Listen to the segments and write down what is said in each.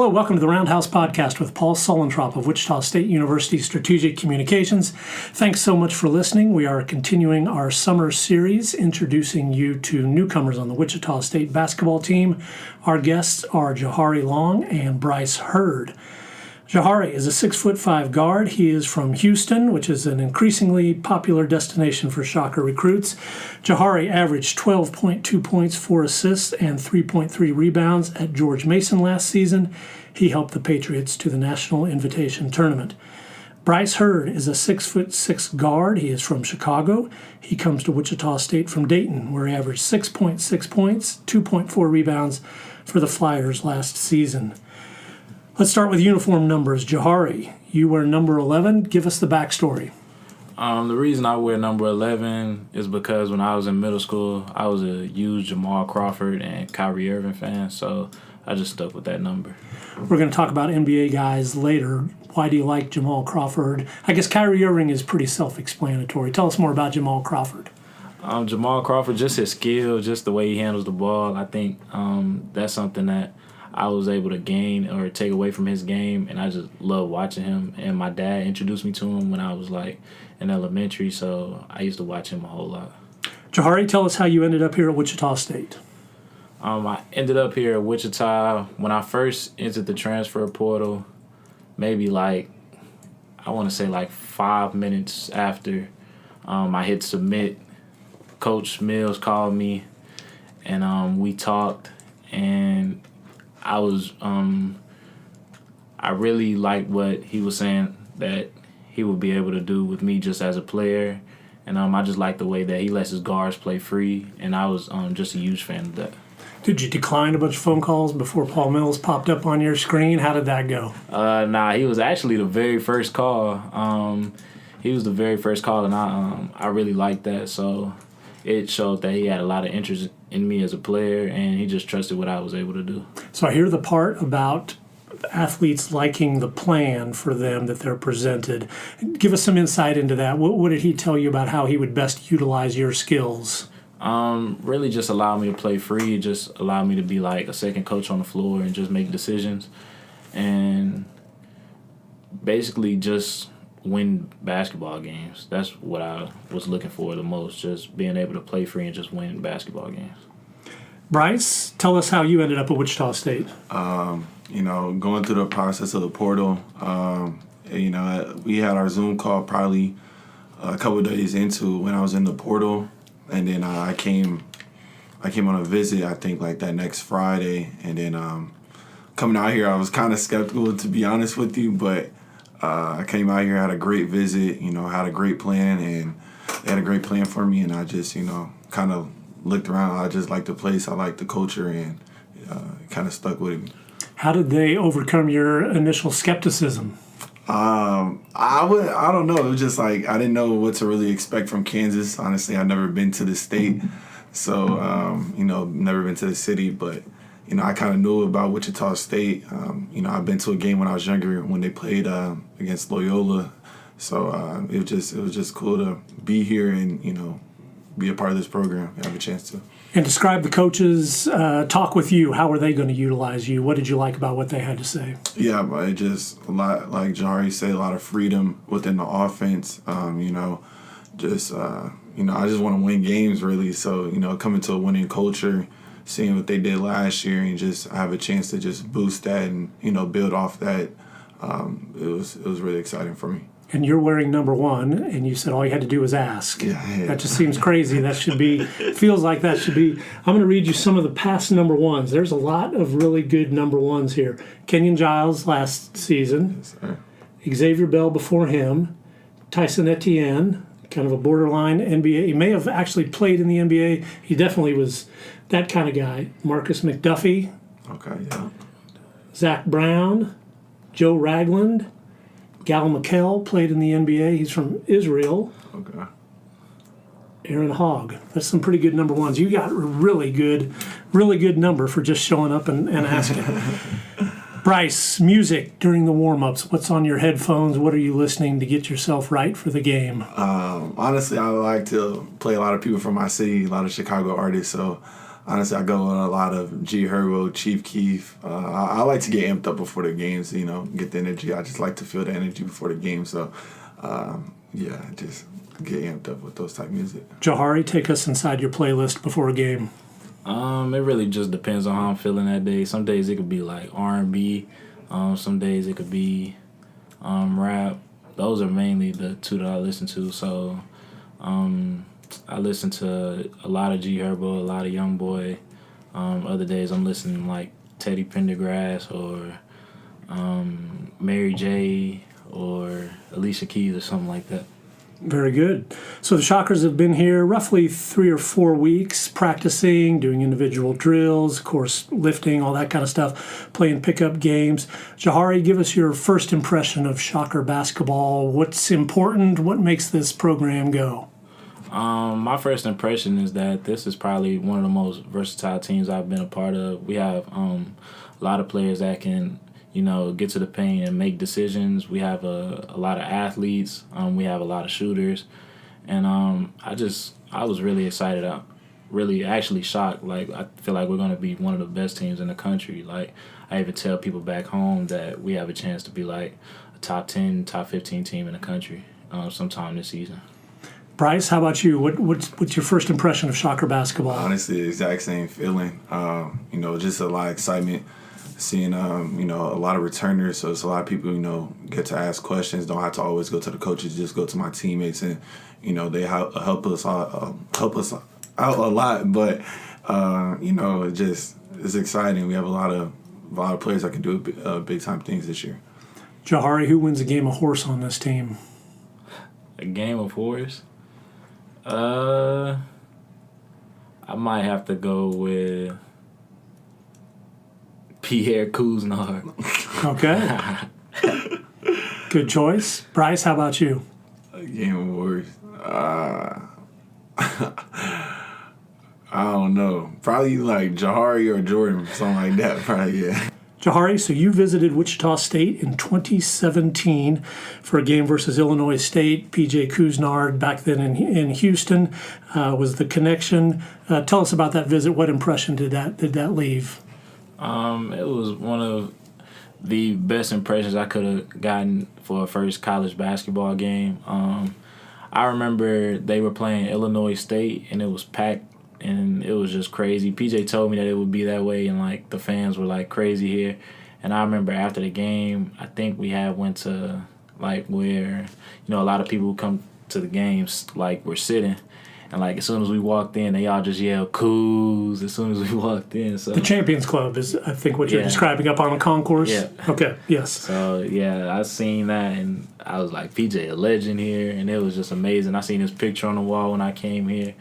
Hello, welcome to the Roundhouse podcast with Paul Sulentrop of Wichita State University Strategic Communications. Thanks so much for listening. We are continuing our summer series, introducing you to newcomers on the Wichita State basketball team. Our guests are Jahari Long and Bryce Heard. Jahari is a 6'5" guard. He is from Houston, which is an increasingly popular destination for Shocker recruits. Jahari averaged 12.2 points, 4 assists, and 3.3 rebounds at George Mason last season. He helped the Patriots to the National Invitation Tournament. Bryce Heard is a 6'6" guard. He is from Chicago. He comes to Wichita State from Dayton, where he averaged 6.6 points, 2.4 rebounds for the Flyers last season. Let's start with uniform numbers. Jahari, you wear number 11. Give us the backstory. The reason I wear number 11 is because when I was in middle school, I was a huge Jamal Crawford and Kyrie Irving fan, so I just stuck with that number. We're going to talk about NBA guys later. Why do you like Jamal Crawford? I guess Kyrie Irving is pretty self-explanatory. Tell us more about Jamal Crawford. Jamal Crawford, just his skill, just the way he handles the ball. I think that's something that I was able to gain or take away from his game, and I just love watching him. And my dad introduced me to him when I was in elementary, so I used to watch him a whole lot. Jahari, tell us how you ended up here at Wichita State. I ended up here at Wichita when I first entered the transfer portal, maybe 5 minutes after I hit submit. Coach Mills called me, and we talked, and I really liked what he was saying that he would be able to do with me just as a player. And I just like the way that he lets his guards play free. And I was just a huge fan of that. Did you decline a bunch of phone calls before Paul Mills popped up on your screen? How did that go? He was actually the very first call. He was the very first call, and I really liked that. So it showed that he had a lot of interest in me as a player, and he just trusted what I was able to do. So I hear the part about athletes liking the plan for them that they're presented. Give us some insight into that. What did he tell you about how he would best utilize your skills? Really just allow me to play free, just allow me to be like a second coach on the floor and just make decisions. And basically just win basketball games. That's what I was looking for the most, just being able to play free and just win basketball games. Bryce, tell us how you ended up at Wichita State. Going through the process of the portal, we had our Zoom call probably a couple of days into when I was in the portal, and then I came on a visit, I think, that next Friday, and then coming out here, I was kind of skeptical, to be honest with you, but I came out here, had a great visit, had a great plan, and they had a great plan for me, and I just, kind of looked around. I just liked the place, I liked the culture, and kind of stuck with it. How did they overcome your initial skepticism? I don't know. It was just I didn't know what to really expect from Kansas. Honestly, I've never been to the state, so, never been to the city, but I kind of knew about Wichita State. I've been to a game when I was younger when they played against Loyola. So it was just cool to be here and, be a part of this program, have a chance to. And describe the coaches' talk with you. How are they going to utilize you? What did you like about what they had to say? Yeah, but it just a lot, like Jahari said, a lot of freedom within the offense. I just want to win games, really. So, coming to a winning culture, seeing what they did last year and just have a chance to just boost that and, build off that, it was really exciting for me. And you're wearing number 1, and you said all you had to do was ask. Yeah. That just seems crazy. That should be, feels like that should be. I'm going to read you some of the past number 1s. There's a lot of really good number 1s here. Kenyon Giles last season. Yes, sir. Xavier Bell before him. Tyson Etienne, kind of a borderline NBA. He may have actually played in the NBA. He definitely was that kind of guy. Marcus McDuffie. Okay, yeah. Zach Brown. Joe Ragland. Gal McHale played in the NBA. He's from Israel. Okay. Aaron Hogg. That's some pretty good number 1s. You got a really good number for just showing up and asking. Bryce, music during the warmups. What's on your headphones? What are you listening to get yourself right for the game? Honestly, I like to play a lot of people from my city, a lot of Chicago artists. So honestly, I go with a lot of G Herbo, Chief Keef. I like to get amped up before the games, get the energy. I just like to feel the energy before the game. So, I just get amped up with those type of music. Jahari, take us inside your playlist before a game. It really just depends on how I'm feeling that day. Some days it could be like R&B. Some days it could be rap. Those are mainly the two that I listen to. So I listen to a lot of G Herbo, a lot of Young Boy. Other days I'm listening like Teddy Pendergrass or Mary J. or Alicia Keys or something like that. Very good. So the Shockers have been here roughly 3 or 4 weeks practicing, doing individual drills, of course, lifting, all that kind of stuff, playing pickup games. Jahari, give us your first impression of Shocker basketball. What's important? What makes this program go? My first impression is that this is probably one of the most versatile teams I've been a part of. We have a lot of players that can get to the paint and make decisions. We have a lot of athletes. We have a lot of shooters. And I was really excited. I'm really actually shocked. Like, I feel like we're going to be one of the best teams in the country. Like, I even tell people back home that we have a chance to be like a top 10, top 15 team in the country sometime this season. Bryce, how about you? What's your first impression of Shocker basketball? Honestly, the exact same feeling. Just a lot of excitement. Seeing, a lot of returners, so it's a lot of people, get to ask questions. Don't have to always go to the coaches, just go to my teammates, and they help us out a lot. But it's exciting. We have a lot of players that can do big time things this year. Jahari, who wins a game of horse on this team? A game of horse? I might have to go with Pierre Cousinard. Okay. Good choice. Bryce, how about you? Game of Wars. I don't know. Probably like Jahari or Jordan, something like that. Probably, yeah. Jahari, so you visited Wichita State in 2017 for a game versus Illinois State. PJ Cousinard back then in Houston was the connection. Tell us about that visit. What impression did that leave? It was one of the best impressions I could have gotten for a first college basketball game. I remember they were playing Illinois State, and it was packed, and it was just crazy. PJ told me that it would be that way, and, like, the fans were, like, crazy here. And I remember after the game, I think we went to, like, where, a lot of people who come to the games, like, were sitting. And, like, as soon as we walked in, they all just yelled "Coos" as soon as we walked in. So the Champions Club is, I think, what you're describing up on the concourse? Yeah. Okay, yes. So, I seen that, and I was like, PJ, a legend here, and it was just amazing. I seen his picture on the wall when I came here,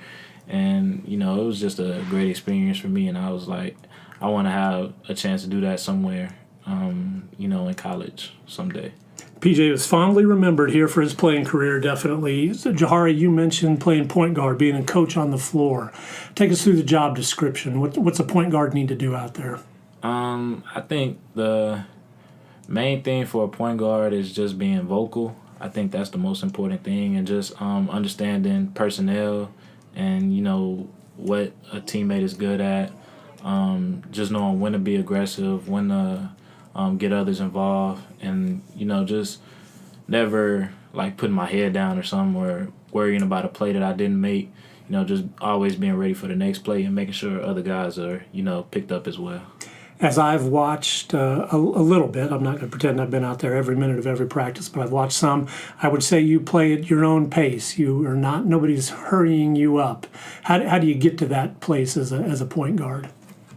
and, it was just a great experience for me, and I was like, I want to have a chance to do that somewhere, in college someday. PJ is fondly remembered here for his playing career, definitely. So, Jahari, you mentioned playing point guard, being a coach on the floor. Take us through the job description. What's a point guard need to do out there? I think the main thing for a point guard is just being vocal. I think that's the most important thing, and just understanding personnel and, what a teammate is good at. Just knowing when to be aggressive, when to get others involved, and just never like putting my head down or something, or worrying about a play that I didn't make. Just always being ready for the next play and making sure other guys are picked up as well. As I've watched a little bit, I'm not going to pretend I've been out there every minute of every practice, but I've watched some. I would say you play at your own pace. You are not, nobody's hurrying you up. How do you get to that place as a point guard?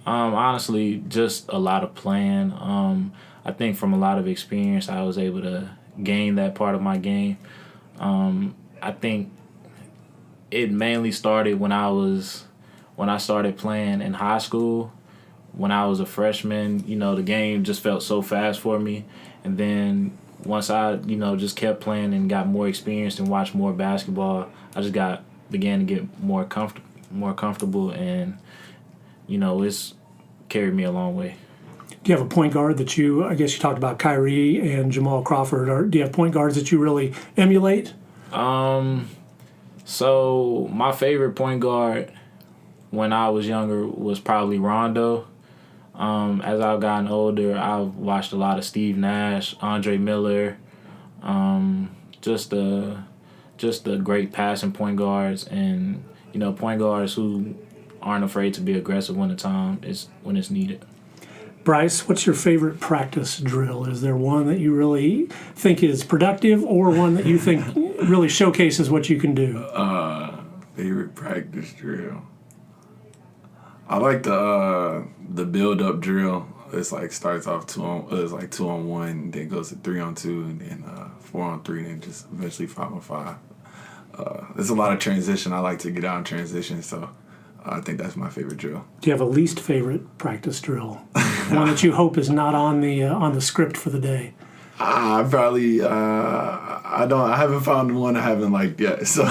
Honestly, just a lot of playing. I think from a lot of experience, I was able to gain that part of my game. I think it mainly started when I started playing in high school. When I was a freshman, the game just felt so fast for me. And then once I, just kept playing and got more experience and watched more basketball, I just began to get more comfortable, and, it's carried me a long way. Do you have a point guard that I guess you talked about Kyrie and Jamal Crawford, or do you have point guards that you really emulate? So my favorite point guard when I was younger was probably Rondo. As I've gotten older, I've watched a lot of Steve Nash, Andre Miller, just the great passing point guards, and point guards who aren't afraid to be aggressive when it's needed. Bryce, what's your favorite practice drill? Is there one that you really think is productive, or one that you think really showcases what you can do? Favorite practice drill. I like the build up drill. It's like starts off 2-on-1, then goes to 3-on-2, and then 4-on-3, and then just eventually 5-on-5. There's a lot of transition. I like to get out in transition, so I think that's my favorite drill. Do you have a least favorite practice drill? One that you hope is not on the script for the day? I probably I haven't found one I haven't liked yet. So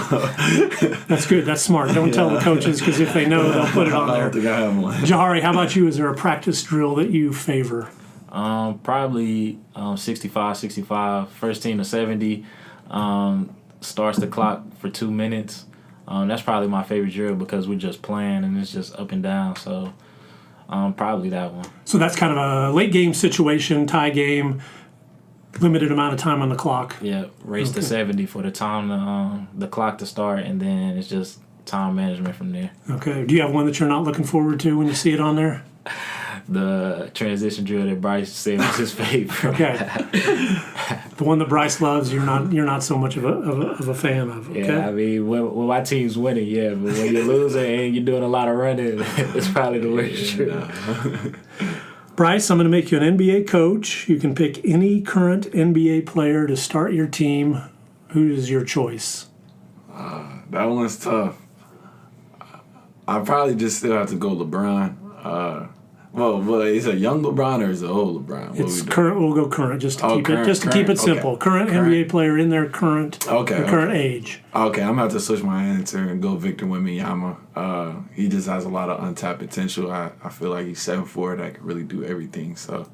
that's good. That's smart. Don't tell the coaches, because if they know, they'll put it on there. I don't think I have one. Jahari, how about you? Is there a practice drill that you favor? Probably 65-65. First team to 70. Starts the clock for 2 minutes. That's probably my favorite drill because we're just playing and it's just up and down. So probably that one. So that's kind of a late game situation, tie game, limited amount of time on the clock. Yeah, race to 70 for the time the clock to start, and then it's just time management from there. Okay. Do you have one that you're not looking forward to when you see it on there? The transition drill that Bryce said was his favorite. Okay. The one that Bryce loves, you're not so much of a fan of. Okay? Yeah, I mean, when my team's winning, yeah, but when you're losing and you're doing a lot of running, it's probably the worst drill. Bryce, I'm going to make you an NBA coach. You can pick any current NBA player to start your team. Who is your choice? That one's tough. I probably just still have to go LeBron. Well, is it a young LeBron or is it old LeBron? It's current. We'll go current just to keep it simple. Okay. Current NBA player in their current age. Okay, I'm gonna have to switch my answer and go Victor Wembanyama. He just has a lot of untapped potential. I feel like he's 7'4" that can really do everything. So,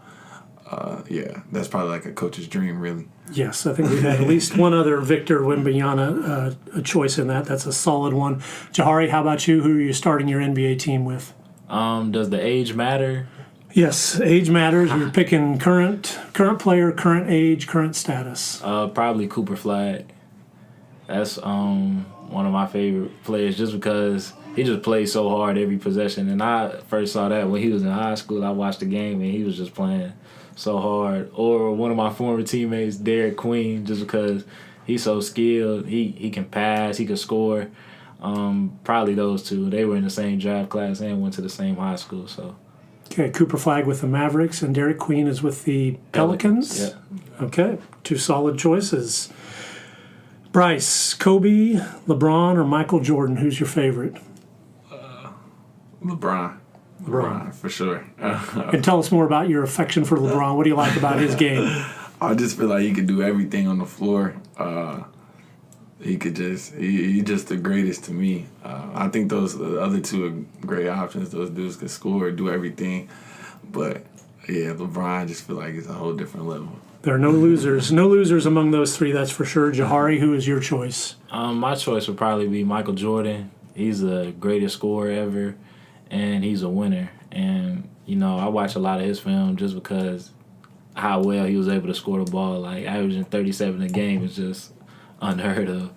yeah, that's probably like a coach's dream, really. Yes, I think we've had at least one other Victor Wembanyama a choice in that. That's a solid one. Jahari, how about you? Who are you starting your NBA team with? Does the age matter? Yes, age matters. You're picking current player, current age, current status. Probably Cooper Flag. That's one of my favorite players just because he just plays so hard every possession. And I first saw that when he was in high school. I watched the game and he was just playing so hard. Or one of my former teammates, Derek Queen, just because he's so skilled. He can pass, he can score. Probably those two. They were in the same draft class and went to the same high school. So, okay, Cooper Flag with the Mavericks and Derek Queen is with the Pelicans. Yeah. Okay, two solid choices. Bryce, Kobe, LeBron, or Michael Jordan? Who's your favorite? LeBron for sure. And tell us more about your affection for LeBron. What do you like about his game? I just feel like he can do everything on the floor. He's just the greatest to me. I think the other two are great options. Those dudes can score, do everything. But, yeah, LeBron, I just feel like it's a whole different level. There are no losers. No losers among those three, that's for sure. Jahari, who is your choice? My choice would probably be Michael Jordan. He's the greatest scorer ever, and he's a winner. And, I watch a lot of his film just because how well he was able to score the ball. Like, averaging 37 a game is just unheard of.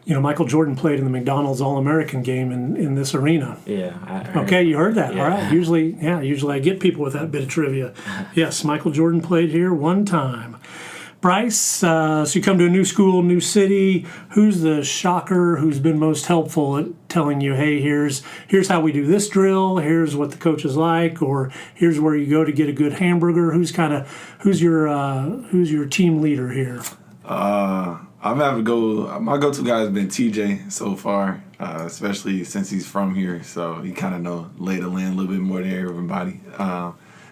Michael Jordan played in the McDonald's All-American game in this arena. Yeah. Okay, you heard that. Yeah. All right. Usually I get people with that bit of trivia. Yes, Michael Jordan played here one time. Bryce, so you come to a new school, new city. Who's the shocker who's been most helpful at telling you, hey, here's how we do this drill, here's what the coach is like, or here's where you go to get a good hamburger? Who's your team leader here? I'm gonna have to go. My go-to guy has been TJ so far, especially since he's from here, so he kind of lay the land a little bit more than everybody.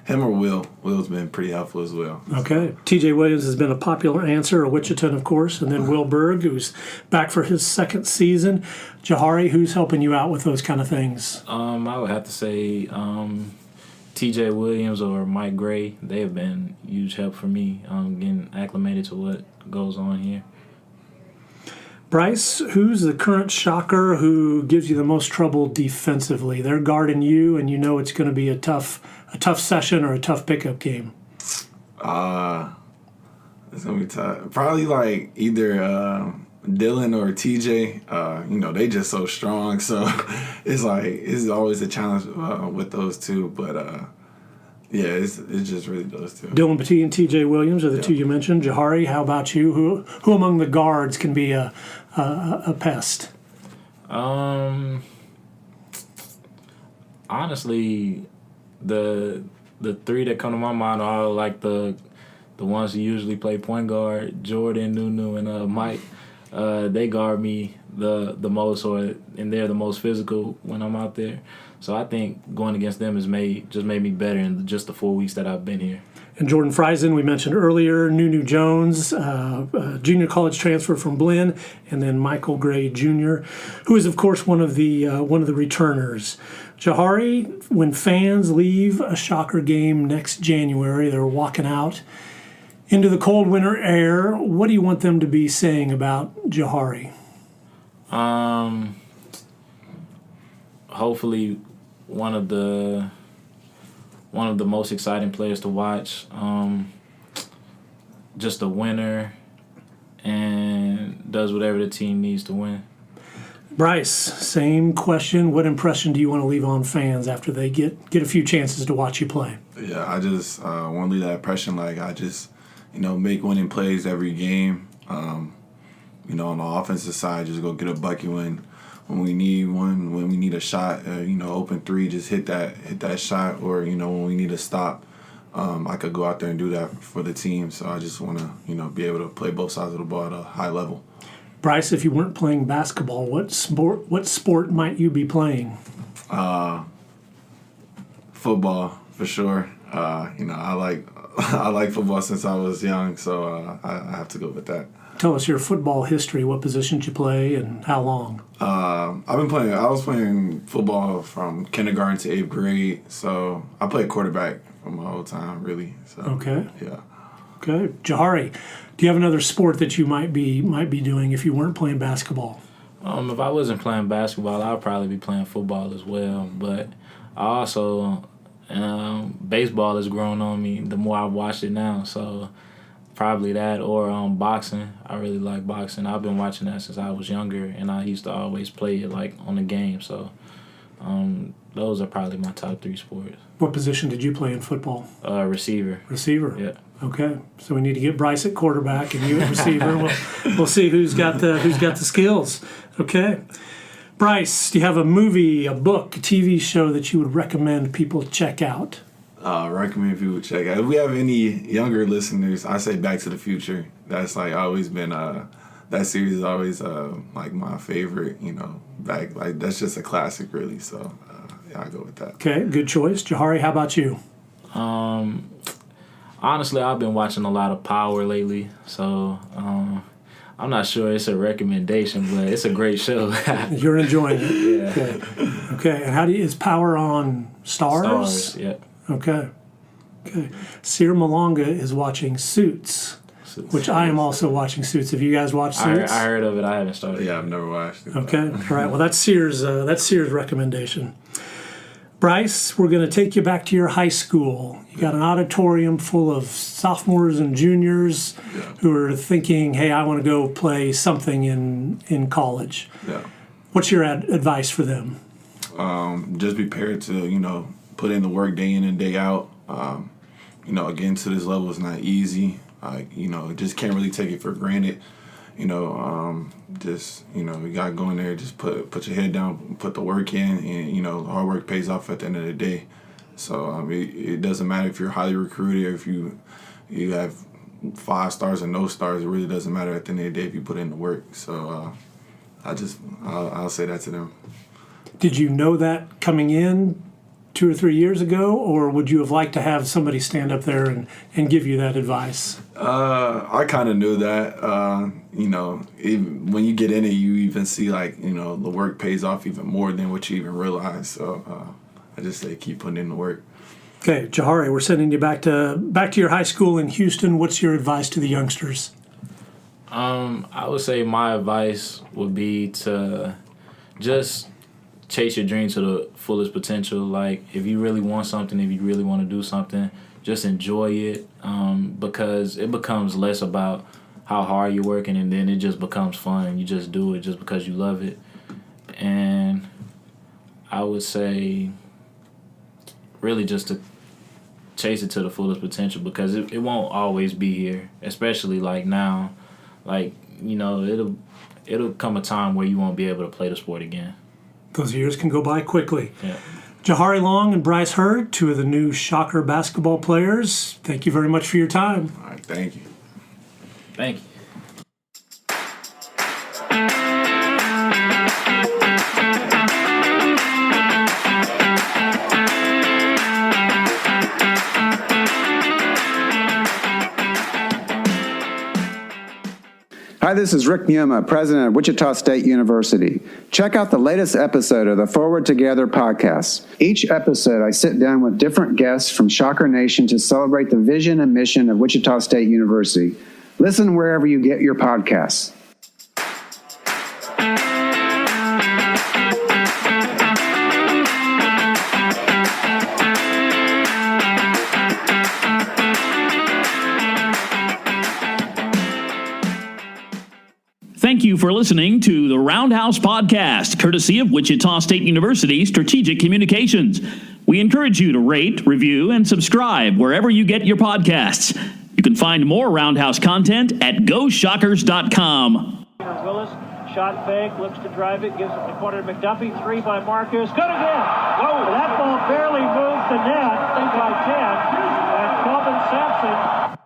Him or Will. Will's been pretty helpful as well. Okay. TJ Williams has been a popular answer, a Wichitan, of course, and then Will Berg, who's back for his second season. Jahari, who's helping you out with those kind of things? I would have to say TJ Williams or Mike Gray. They have been huge help for me getting acclimated to what goes on here. Bryce, who's the current Shocker who gives you the most trouble defensively? They're guarding you, and you know it's going to be a tough session or a tough pickup game. It's gonna be tough. Probably like either Dylan or TJ. They just so strong, so it's always a challenge with those two. But yeah, it's just really those two. Dylan Petit and TJ Williams are the two you mentioned. Jahari, how about you? Who among the guards can be a pest? Honestly, the three that come to my mind are all like the ones who usually play point guard: Jordan, Nunu, and Mike. They guard me the most, and they're the most physical when I'm out there. So I think going against them has made me better in just the 4 weeks that I've been here. And Jordan Friesen, we mentioned earlier, Nunu Jones, junior college transfer from Blinn, and then Michael Gray Jr., who is, of course, one of the returners. Jahari, when fans leave a Shocker game next January, they're walking out into the cold winter air. What do you want them to be saying about Jahari? Hopefully, one of the most exciting players to watch. Just a winner, and does whatever the team needs to win. Bryce, same question. What impression do you want to leave on fans after they get a few chances to watch you play? Yeah, I just want to leave that impression like I just make winning plays every game. On the offensive side, just go get a bucket when we need one, when we need a shot, open three, just hit that shot, or when we need a stop, I could go out there and do that for the team. So I just want to be able to play both sides of the ball at a high level. Bryce, if you weren't playing basketball, what sport might you be playing? Football for sure. I like football since I was young, so I have to go with that. Tell us your football history. What position did you play and how long? I was playing football from kindergarten to 8th grade, so I played quarterback for my whole time, really. So, okay. Yeah. Okay. Jahari, do you have another sport that you might be doing if you weren't playing basketball? If I wasn't playing basketball, I'd probably be playing football as well. But I also, baseball has grown on me the more I've watched it now. So probably that, or boxing. I really like boxing. I've been watching that since I was younger, and I used to always play it like on the game. So those are probably my top 3 sports. What position did you play in football? Receiver. Receiver. Yeah. Okay, so we need to get Bryce at quarterback and you at receiver. We'll see who's got the skills. Okay, Bryce, do you have a movie, a book, a TV show that you would recommend people check out? Recommend people check out. If we have any younger listeners, I say Back to the Future. That's like always been that series is always like my favorite. That's just a classic, really. So yeah, I go with that. Okay, good choice. Jahari, how about you? Honestly, I've been watching a lot of Power lately, so I'm not sure it's a recommendation, but it's a great show. You're enjoying it. Yeah. Okay. And is Power on Stars? Stars, yeah. Okay. Seer Malonga is watching Suits, which I am also watching Suits. Have you guys watched Suits? I heard of it. I haven't started. Yeah, I've never watched it. Okay. All right. Well, that's Seer's recommendation. Bryce, we're going to take you back to your high school. You got an auditorium full of sophomores and juniors who are thinking, hey, I want to go play something in college. Yeah. What's your advice for them? Just be prepared to, put in the work day in and day out. Getting to this level is not easy. Just can't really take it for granted. You got to go in there, just put your head down, put the work in, and, hard work pays off at the end of the day. So, it doesn't matter if you're highly recruited or if you have 5 stars or no stars. It really doesn't matter at the end of the day if you put in the work. So, I'll say that to them. Did you know that coming in 2 or 3 years ago, or would you have liked to have somebody stand up there and give you that advice? I kind of knew that. Even when you get in it, you even see the work pays off even more than what you even realize. So I just say keep putting in the work. Okay, Jahari, we're sending you back to your high school in Houston. What's your advice to the youngsters? I would say my advice would be to just chase your dream to the fullest potential. Like, if you really want something, if you really want to do something, just enjoy it, because it becomes less about how hard you're working, and then it just becomes fun. You just do it just because you love it. And I would say really just to chase it to the fullest potential, because it won't always be here, especially like now. Like, you know, it'll come a time where you won't be able to play the sport again. Those years can go by quickly. Yeah. Jahari Long and Bryce Heard, two of the new Shocker basketball players, thank you very much for your time. All right, thank you. Thank you. Hi, this is Rick Muma, president of Wichita State University. Check out the latest episode of the Forward Together podcast. Each episode, I sit down with different guests from Shocker Nation to celebrate the vision and mission of Wichita State University. Listen wherever you get your podcasts. Thank you for listening to the Roundhouse podcast, courtesy of Wichita State University Strategic Communications. We encourage you to rate, review, and subscribe wherever you get your podcasts. You can find more Roundhouse content at GoShockers.com. Willis, shot fake, looks to drive it, gives it to corner to McDuffie, three by Marcus, good again! Whoa, that ball barely moved the net, 3 by 10, and Kelvin Sampson